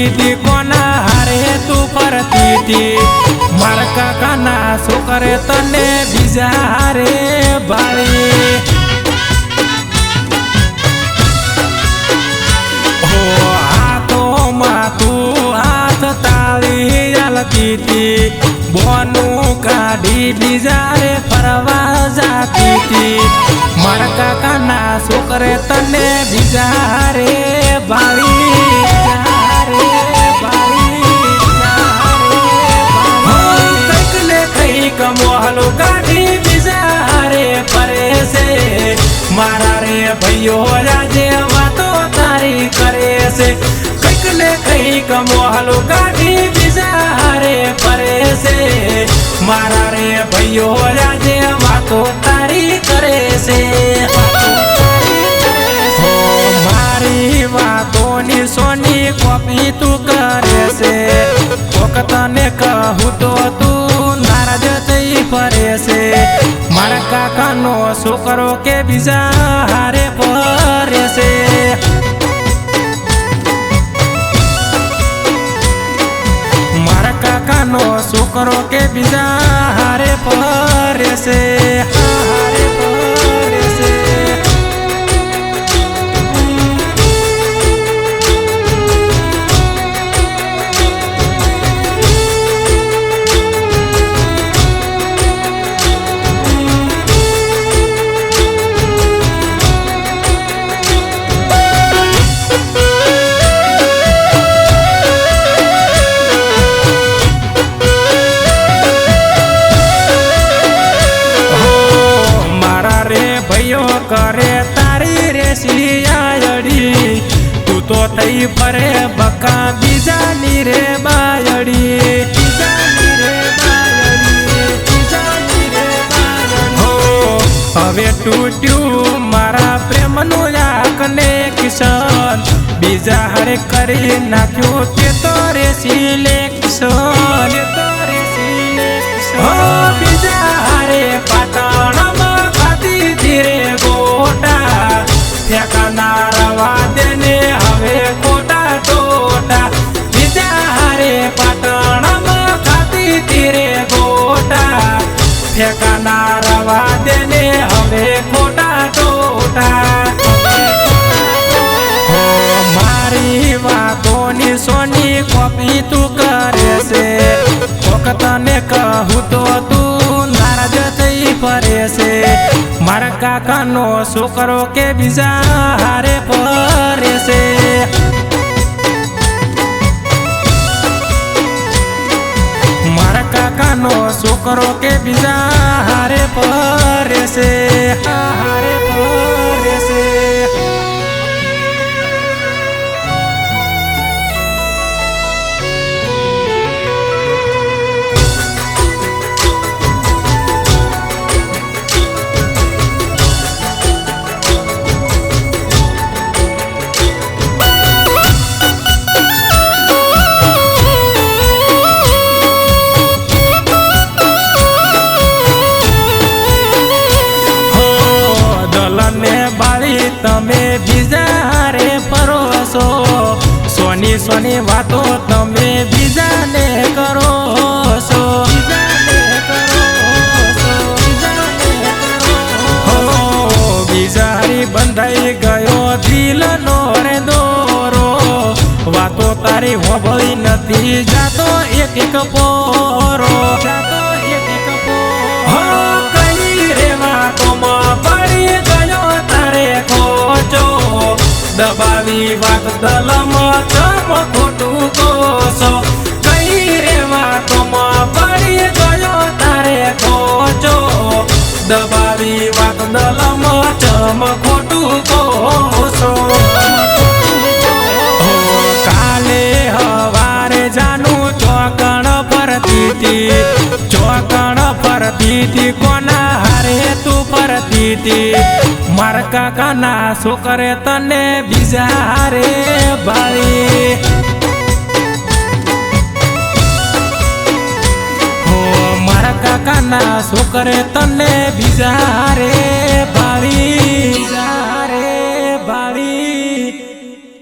દીધી કોના હારે તું ફરતી હતી મારા કાકાના છોકરે તને બીજા હારે ભાળી હો હાથોમાં તું હાથ તાળી આલતી હતી બોનું કાઢી બીજા રે ફરવા જાતી હતી મારા કાકાના છોકરે તને બીજા હારે ભાળી મોહલો કાઢી બીજા હારે ફરે છે મારા રે ભાઈઓ આજે વાતો તારી કરે છે કંઈક ને કંઈક મોહલો કાઢી બીજા હારે ફરે છે મારા રે ભાઈઓ આજે વાતો તારી કરે છે મારી વાતોની સોની કોપી તું કરે છે કોક તને કહું તો તું નારાજ થઈ ફરે છે મારા કાકાનો છોકરો કે બીજા હારે ફરે છે મારા કાકાનો છોકરો કે બીજા હારે ફરે છે હારે ફરે છે કરે તારી રેસી આયડી તું તો થઈ ફરે બકા બીજાની રે બાયડી બીજાની રે બાયડી બીજાની રે બાયડી હો હવે તૂટ્યું મારા પ્રેમનું આ કનેક્શન બીજા હરે કરી નાખ્યું તે તો રેસી લેક્શન તો રેસી લેક્શન હો બીજા હરે પાટણમાં ખાતી ધીરે ઠેકાના રવા દેને હવે ખોટા ટોટા બીજા હારે પાટણમાં ખાતી તીરે ગોટા ઠેકાના રવા દેને હવે ખોટા ટોટા હો મારી વાતોની સોની કોપી તું કરે છે કોક તને કહું તો તું નારાજ થઈ ફરે છે મારા કાકાનો છોકરો કે બીજા હારે ફરે છે મારા કાકાનો છોકરો કે બીજા હારે ફરે છે હારે ફરે છે તમે બીજા હારે ફરો છો સોની સોની વાતો તમે બીજાને કરો છો બીજા હારી બંધાઈ ગયો દિલનો રે દોરો વાતો તારી હોભળી નથી જાતો એક એક પોરો જાતો એક એક પોરો કઈ રે વાતોમાં પડી ગયો તારે ખોચો દબાવી વાત દલમાં ચમ ખોટું કોસો કઈ રે વાતોમાં પડી ગયો તારે ખોચો દબાવી વાત દલમાં ચમ ખોટું કોસો કાલે હવારે જાનું ચોકણ ફરતી હતી ચોકણ ફરતી હતી કોના હારે તું ફરતી હતી મારા કાકાના છોકરે તને બીજા હારે ભાળી હો મારા કાકાના છોકરે તને બીજા હારે ભાળી